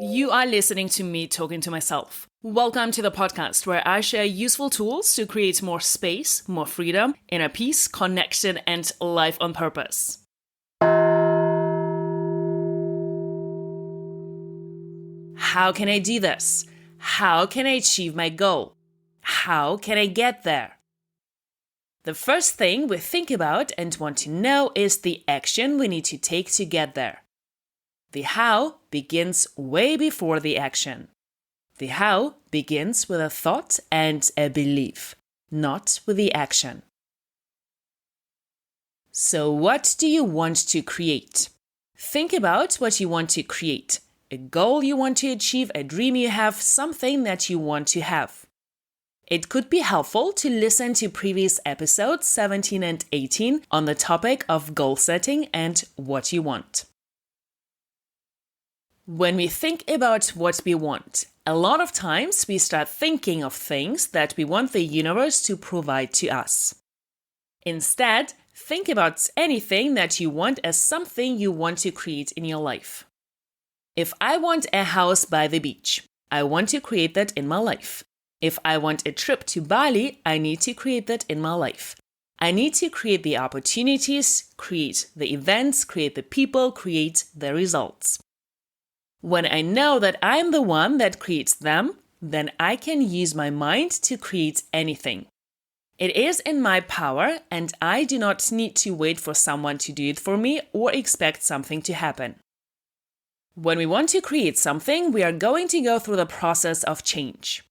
You are listening to me talking to myself. Welcome to the podcast where I share useful tools to create more space, more freedom, inner peace, connection, and life on purpose. How can I do this? How can I achieve my goal? How can I get there? The first thing we think about and want to know is the action we need to take to get there. The how begins way before the action. The how begins with a thought and a belief, not with the action. So what do you want to create? Think about what you want to create. A goal you want to achieve, a dream you have, something that you want to have. It could be helpful to listen to previous episodes 17 and 18 on the topic of goal setting and what you want. When we think about what we want, a lot of times we start thinking of things that we want the universe to provide to us. Instead, think about anything that you want as something you want to create in your life. If I want a house by the beach, I want to create that in my life. If I want a trip to Bali, I need to create that in my life. I need to create the opportunities, create the events, create the people, create the results. When I know that I'm the one that creates them, then I can use my mind to create anything. It is in my power, and I do not need to wait for someone to do it for me or expect something to happen. When we want to create something, we are going to go through the process of change.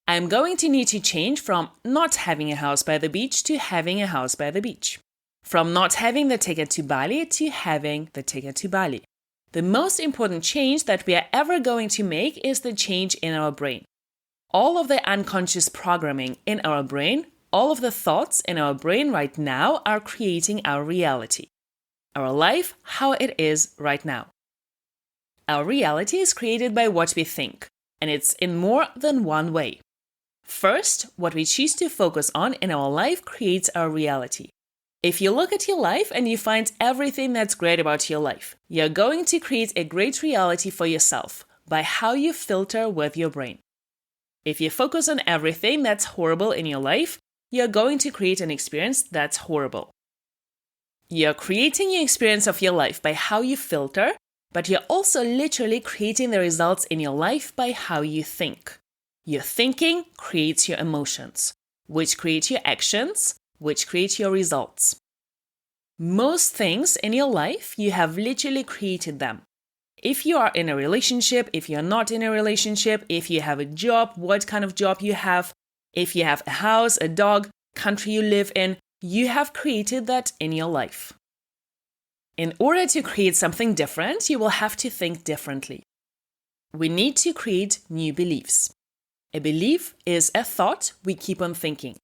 I'm going to need to change from not having a house by the beach to having a house by the beach. From not having the ticket to Bali to having the ticket to Bali. The most important change that we are ever going to make is the change in our brain. All of the unconscious programming in our brain, all of the thoughts in our brain right now are creating our reality. Our life, how it is right now. Our reality is created by what we think, and it's in more than one way. First, what we choose to focus on in our life creates our reality. If you look at your life and you find everything that's great about your life, you're going to create a great reality for yourself by how you filter with your brain. If you focus on everything that's horrible in your life, you're going to create an experience that's horrible. You're creating your experience of your life by how you filter, but you're also literally creating the results in your life by how you think. Your thinking creates your emotions, which create your actions, which create your results. Most things in your life, you have literally created them. If you are in a relationship, if you're not in a relationship, if you have a job, what kind of job you have, if you have a house, a dog, country you live in, you have created that in your life. In order to create something different, you will have to think differently. We need to create new beliefs. A belief is a thought we keep on thinking.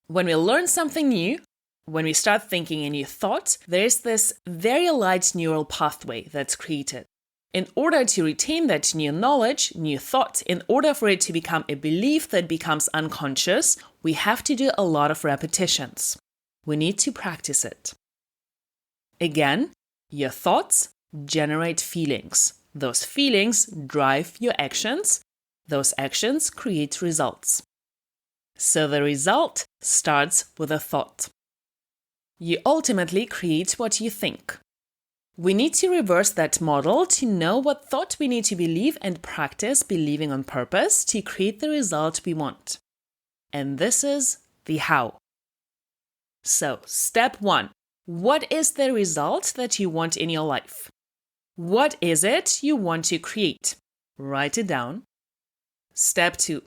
When we learn something new, when we start thinking a new thought, there's this very light neural pathway that's created. In order to retain that new knowledge, new thought, in order for it to become a belief that becomes unconscious, we have to do a lot of repetitions. We need to practice it. Again, your thoughts generate feelings. Those feelings drive your actions. Those actions create results. So the result starts with a thought. You ultimately create what you think. We need to reverse that model to know what thought we need to believe and practice believing on purpose to create the result we want. And this is the how. So, step 1. What is the result that you want in your life? What is it you want to create? Write it down. Step 2.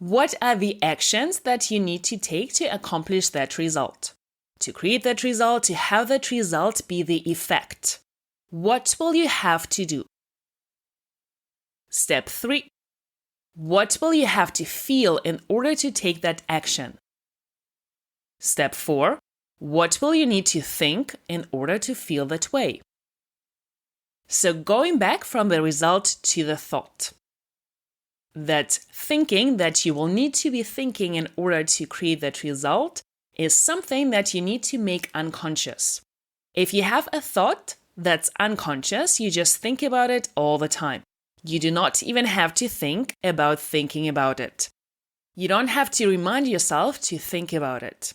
What are the actions that you need to take to accomplish that result? To create that result, to have that result be the effect. What will you have to do? Step 3. What will you have to feel in order to take that action? Step 4. What will you need to think in order to feel that way? So going back from the result to the thought. That thinking that you will need to be thinking in order to create that result is something that you need to make unconscious. If you have a thought that's unconscious, you just think about it all the time. You do not even have to think about thinking about it. You don't have to remind yourself to think about it.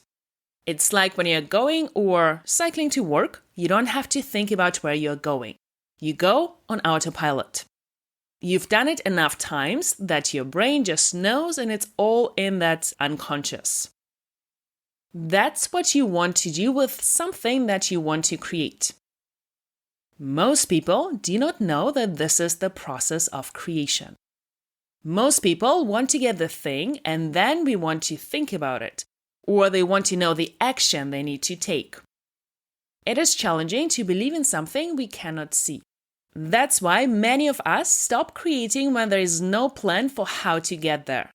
It's like when you're going or cycling to work, you don't have to think about where you're going. You go on autopilot. You've done it enough times that your brain just knows and it's all in that unconscious. That's what you want to do with something that you want to create. Most people do not know that this is the process of creation. Most people want to get the thing and then we want to think about it, or they want to know the action they need to take. It is challenging to believe in something we cannot see. That's why many of us stop creating when there is no plan for how to get there.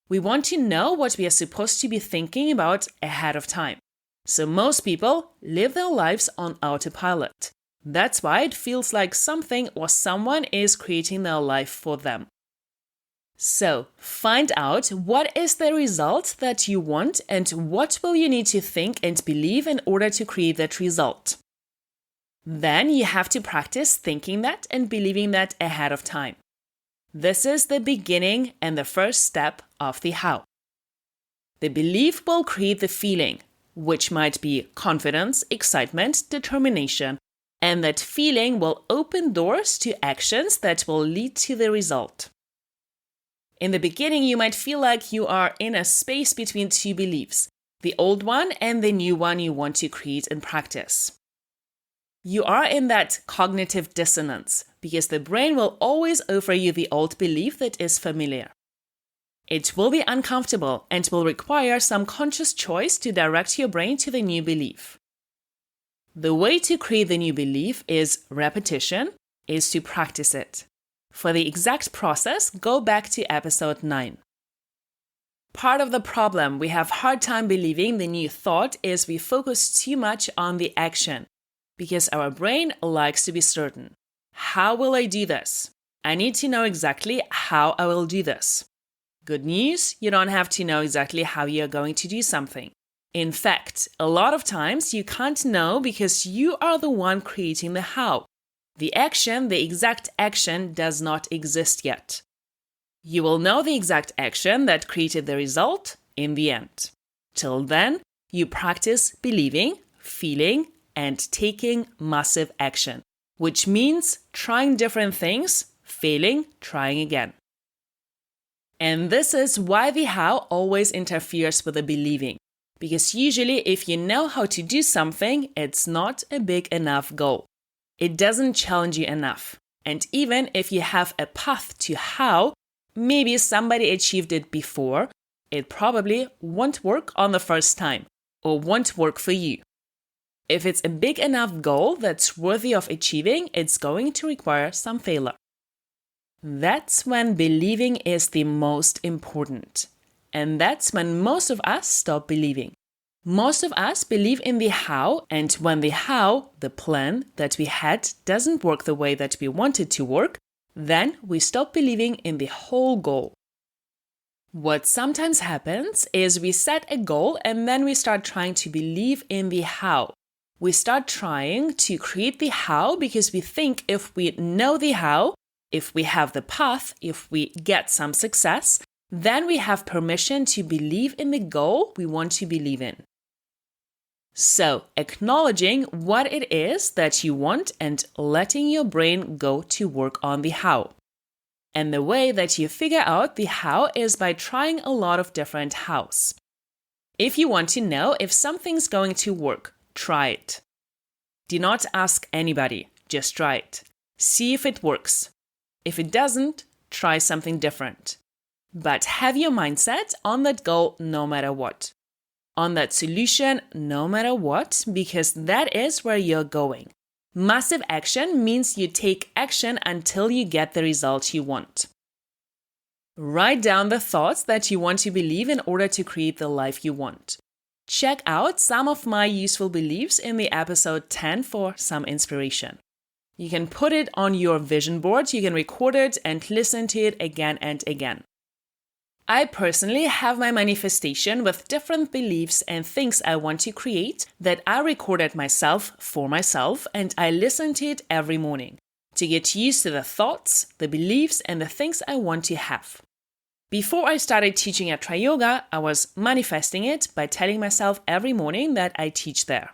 We want to know what we are supposed to be thinking about ahead of time. So most people live their lives on autopilot. That's why it feels like something or someone is creating their life for them. So, find out what is the result that you want and what will you need to think and believe in order to create that result. Then you have to practice thinking that and believing that ahead of time. This is the beginning and the first step of the how. The belief will create the feeling, which might be confidence, excitement, determination, and that feeling will open doors to actions that will lead to the result. In the beginning, you might feel like you are in a space between two beliefs, the old one and the new one you want to create and practice. You are in that cognitive dissonance because the brain will always offer you the old belief that is familiar. It will be uncomfortable and will require some conscious choice to direct your brain to the new belief. The way to create the new belief is repetition, is to practice it. For the exact process, go back to episode 9. Part of the problem we have hard time believing the new thought is we focus too much on the action because our brain likes to be certain. How will I do this? I need to know exactly how I will do this. Good news, you don't have to know exactly how you're going to do something. In fact, a lot of times you can't know because you are the one creating the how. The action, the exact action, does not exist yet. You will know the exact action that created the result in the end. Till then, you practice believing, feeling, and taking massive action, which means trying different things, failing, trying again. And this is why the how always interferes with the believing. Because usually if you know how to do something, it's not a big enough goal. It doesn't challenge you enough. And even if you have a path to how, maybe somebody achieved it before, it probably won't work on the first time or won't work for you. If it's a big enough goal that's worthy of achieving, it's going to require some failure. That's when believing is the most important. And that's when most of us stop believing. Most of us believe in the how, and when the how, the plan that we had, doesn't work the way that we want it to work, then we stop believing in the whole goal. What sometimes happens is we set a goal and then we start trying to believe in the how. We start trying to create the how because we think if we know the how, if we have the path, if we get some success, then we have permission to believe in the goal we want to believe in. So, acknowledging what it is that you want and letting your brain go to work on the how. And the way that you figure out the how is by trying a lot of different hows. If you want to know if something's going to work, try it. Do not ask anybody, just try it. See if it works. If it doesn't, try something different. But have your mindset on that goal no matter what. On that solution no matter what, because that is where you're going. Massive action means you take action until you get the result you want. Write down the thoughts that you want to believe in order to create the life you want. Check out some of my useful beliefs in the episode 10 for some inspiration. You can put it on your vision board, you can record it and listen to it again and again. I personally have my manifestation with different beliefs and things I want to create that I recorded myself for myself and I listen to it every morning to get used to the thoughts, the beliefs, and the things I want to have. Before I started teaching at Try Yoga, I was manifesting it by telling myself every morning that I teach there.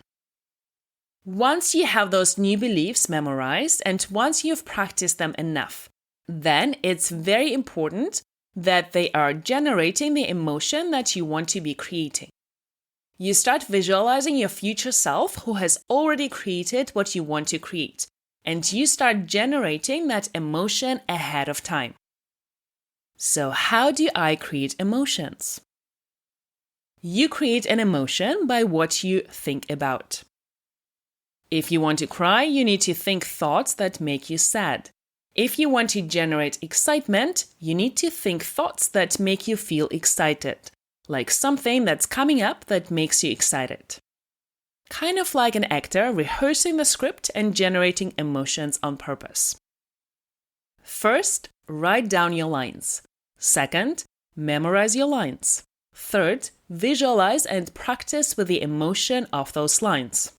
Once you have those new beliefs memorized and once you've practiced them enough, then it's very important that they are generating the emotion that you want to be creating. You start visualizing your future self who has already created what you want to create, and you start generating that emotion ahead of time. So how do I create emotions? You create an emotion by what you think about. If you want to cry, you need to think thoughts that make you sad. If you want to generate excitement, you need to think thoughts that make you feel excited, like something that's coming up that makes you excited. Kind of like an actor rehearsing the script and generating emotions on purpose. First, write down your lines. Second, memorize your lines. Third, visualize and practice with the emotion of those lines.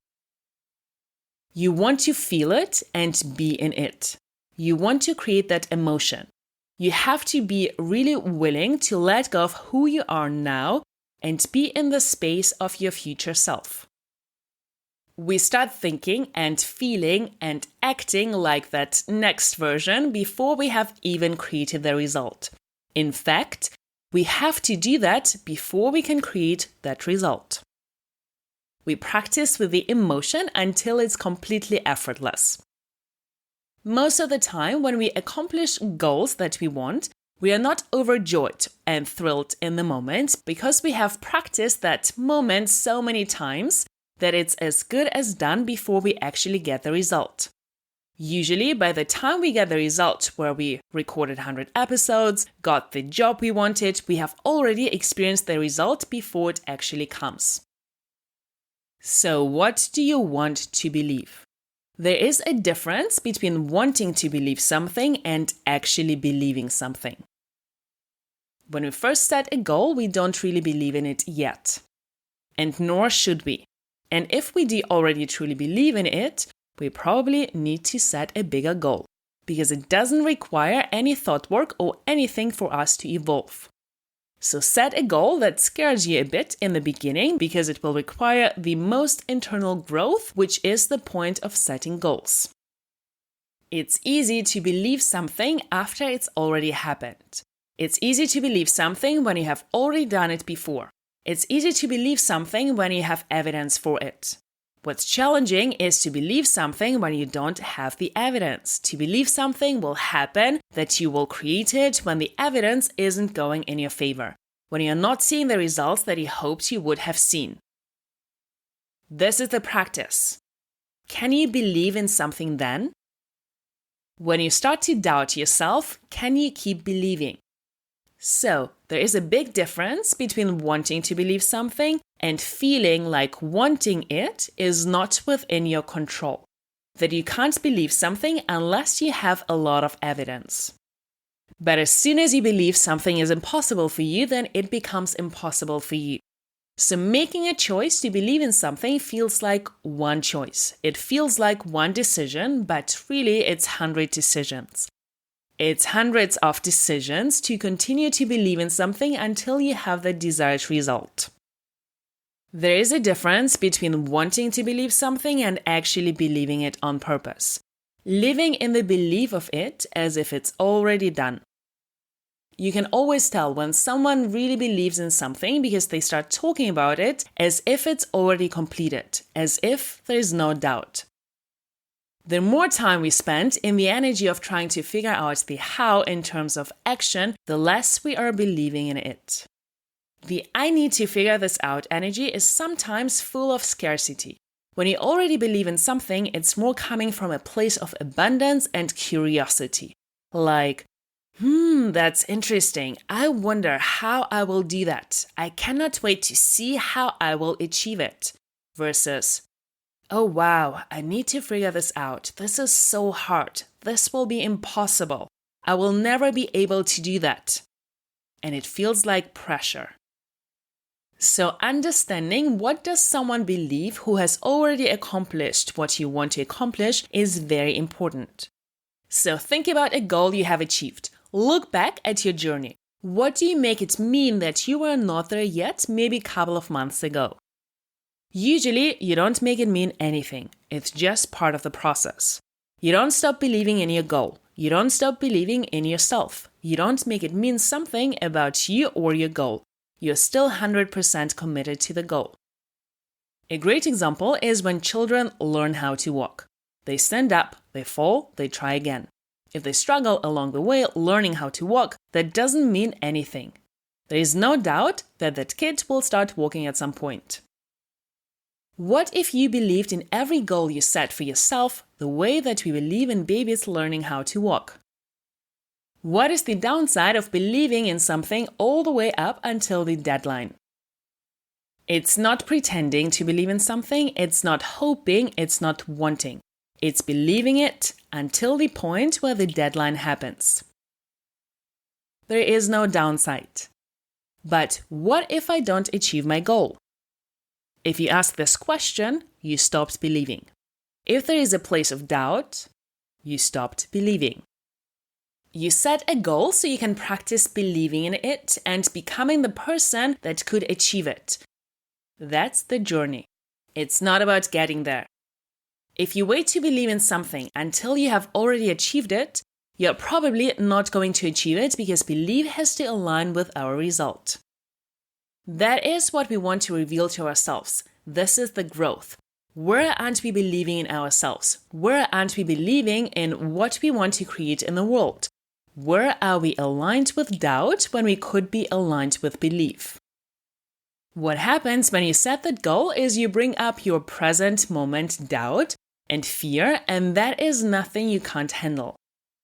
You want to feel it and be in it. You want to create that emotion. You have to be really willing to let go of who you are now and be in the space of your future self. We start thinking and feeling and acting like that next version before we have even created the result. In fact, we have to do that before we can create that result. We practice with the emotion until it's completely effortless. Most of the time, when we accomplish goals that we want, we are not overjoyed and thrilled in the moment because we have practiced that moment so many times that it's as good as done before we actually get the result. Usually, by the time we get the result where we recorded 100 episodes, got the job we wanted, we have already experienced the result before it actually comes. So what do you want to believe? There is a difference between wanting to believe something and actually believing something. When we first set a goal, we don't really believe in it yet. And nor should we. And if we do already truly believe in it, we probably need to set a bigger goal, because it doesn't require any thought work or anything for us to evolve. So set a goal that scares you a bit in the beginning because it will require the most internal growth, which is the point of setting goals. It's easy to believe something after it's already happened. It's easy to believe something when you have already done it before. It's easy to believe something when you have evidence for it. What's challenging is to believe something when you don't have the evidence. To believe something will happen, that you will create it when the evidence isn't going in your favor, when you're not seeing the results that you hoped you would have seen. This is the practice. Can you believe in something then? When you start to doubt yourself, can you keep believing? So, there is a big difference between wanting to believe something and feeling like wanting it is not within your control. That you can't believe something unless you have a lot of evidence. But as soon as you believe something is impossible for you, then it becomes impossible for you. So making a choice to believe in something feels like one choice. It feels like one decision, but really it's 100 decisions. It's hundreds of decisions to continue to believe in something until you have the desired result. There is a difference between wanting to believe something and actually believing it on purpose. Living in the belief of it as if it's already done. You can always tell when someone really believes in something because they start talking about it as if it's already completed, as if there's no doubt. The more time we spend in the energy of trying to figure out the how in terms of action, the less we are believing in it. The I need to figure this out energy is sometimes full of scarcity. When you already believe in something, it's more coming from a place of abundance and curiosity. Like, that's interesting. I wonder how I will do that. I cannot wait to see how I will achieve it. Versus, oh wow, I need to figure this out. This is so hard. This will be impossible. I will never be able to do that. And it feels like pressure. So understanding what does someone believe who has already accomplished what you want to accomplish is very important. So think about a goal you have achieved. Look back at your journey. What do you make it mean that you were not there yet, maybe a couple of months ago? Usually, you don't make it mean anything. It's just part of the process. You don't stop believing in your goal. You don't stop believing in yourself. You don't make it mean something about you or your goal. You're still 100% committed to the goal. A great example is when children learn how to walk. They stand up, they fall, they try again. If they struggle along the way learning how to walk, that doesn't mean anything. There is no doubt that that kid will start walking at some point. What if you believed in every goal you set for yourself the way that we believe in babies learning how to walk? What is the downside of believing in something all the way up until the deadline? It's not pretending to believe in something, it's not hoping, it's not wanting. It's believing it until the point where the deadline happens. There is no downside. But what if I don't achieve my goal? If you ask this question, you stopped believing. If there is a place of doubt, you stopped believing. You set a goal so you can practice believing in it and becoming the person that could achieve it. That's the journey. It's not about getting there. If you wait to believe in something until you have already achieved it, you're probably not going to achieve it because belief has to align with our result. That is what we want to reveal to ourselves. This is the growth. Where aren't we believing in ourselves? Where aren't we believing in what we want to create in the world? Where are we aligned with doubt when we could be aligned with belief? What happens when you set that goal is you bring up your present moment doubt and fear, and that is nothing you can't handle.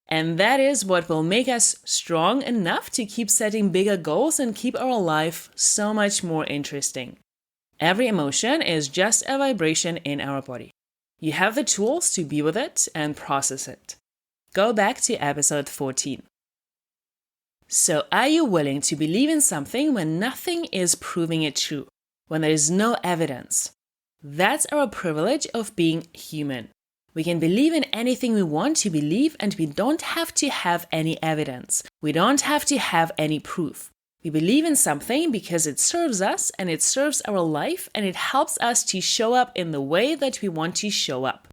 And that is what will make us strong enough to keep setting bigger goals and keep our life so much more interesting. Every emotion is just a vibration in our body. You have the tools to be with it and process it. Go back to episode 14. So are you willing to believe in something when nothing is proving it true, when there is no evidence? That's our privilege of being human. We can believe in anything we want to believe and we don't have to have any evidence. We don't have to have any proof. We believe in something because it serves us and it serves our life and it helps us to show up in the way that we want to show up.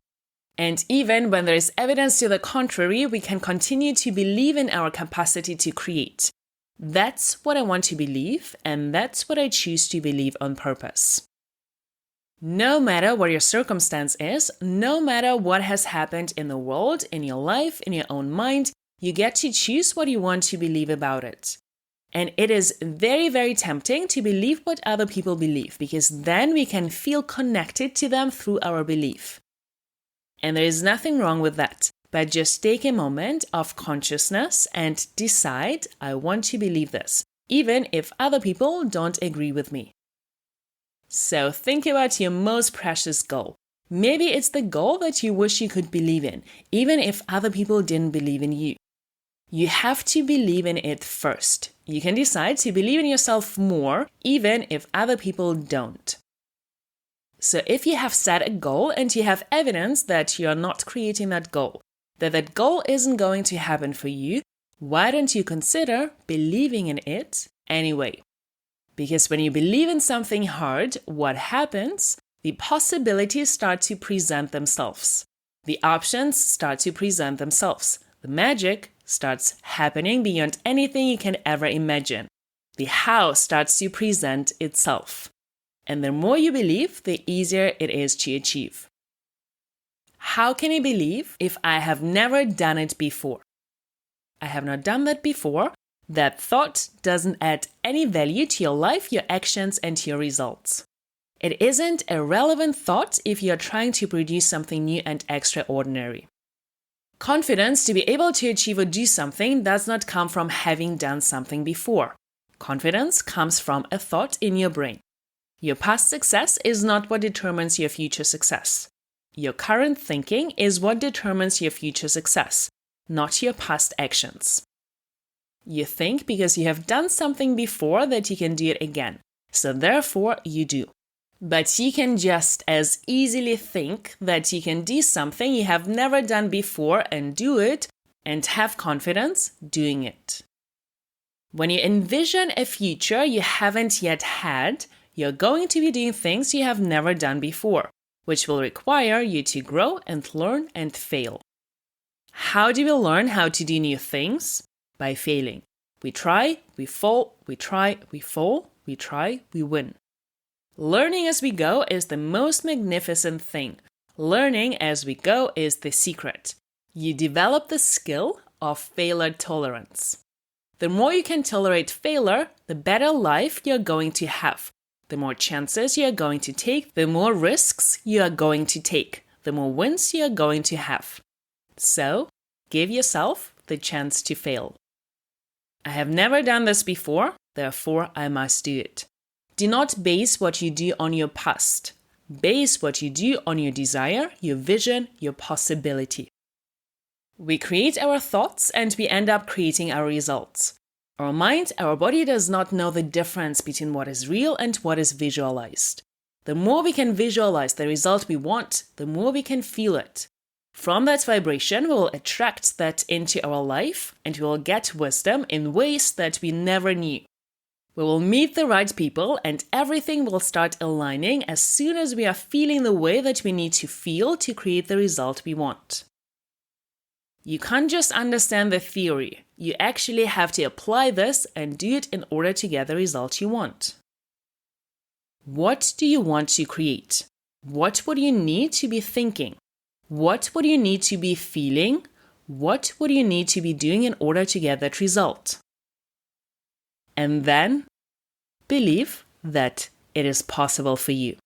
And even when there is evidence to the contrary, we can continue to believe in our capacity to create. That's what I want to believe, and that's what I choose to believe on purpose. No matter what your circumstance is, no matter what has happened in the world, in your life, in your own mind, you get to choose what you want to believe about it. And it is very, very tempting to believe what other people believe, because then we can feel connected to them through our belief. And there is nothing wrong with that, but just take a moment of consciousness and decide, I want to believe this, even if other people don't agree with me. So think about your most precious goal. Maybe it's the goal that you wish you could believe in, even if other people didn't believe in you. You have to believe in it first. You can decide to believe in yourself more, even if other people don't. So if you have set a goal and you have evidence that you are not creating that goal, that that goal isn't going to happen for you, why don't you consider believing in it anyway? Because when you believe in something hard, what happens? The possibilities start to present themselves. The options start to present themselves. The magic starts happening beyond anything you can ever imagine. The how starts to present itself. And the more you believe, the easier it is to achieve. How can I believe if I have never done it before? I have not done that before. That thought doesn't add any value to your life, your actions, and your results. It isn't a relevant thought if you are trying to produce something new and extraordinary. Confidence to be able to achieve or do something does not come from having done something before. Confidence comes from a thought in your brain. Your past success is not what determines your future success. Your current thinking is what determines your future success, not your past actions. You think because you have done something before that you can do it again, so therefore you do. But you can just as easily think that you can do something you have never done before and do it and have confidence doing it. When you envision a future you haven't yet had, you're going to be doing things you have never done before, which will require you to grow and learn and fail. How do we learn how to do new things? By failing. We try, we fall, we try, we fall, we try, we win. Learning as we go is the most magnificent thing. Learning as we go is the secret. You develop the skill of failure tolerance. The more you can tolerate failure, the better life you're going to have. The more chances you're going to take, the more risks you are going to take, the more wins you're going to have. So, give yourself the chance to fail. I have never done this before, therefore I must do it. Do not base what you do on your past. Base what you do on your desire, your vision, your possibility. We create our thoughts and we end up creating our results. Our mind, our body does not know the difference between what is real and what is visualized. The more we can visualize the result we want, the more we can feel it. From that vibration, we will attract that into our life and we will get wisdom in ways that we never knew. We will meet the right people and everything will start aligning as soon as we are feeling the way that we need to feel to create the result we want. You can't just understand the theory. You actually have to apply this and do it in order to get the result you want. What do you want to create? What would you need to be thinking? What would you need to be feeling? What would you need to be doing in order to get that result? And then believe that it is possible for you.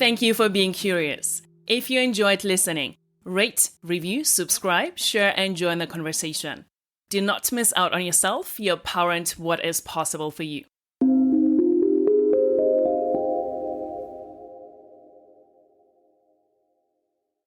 Thank you for being curious. If you enjoyed listening, rate, review, subscribe, share, and join the conversation. Do not miss out on yourself, your power, and what is possible for you.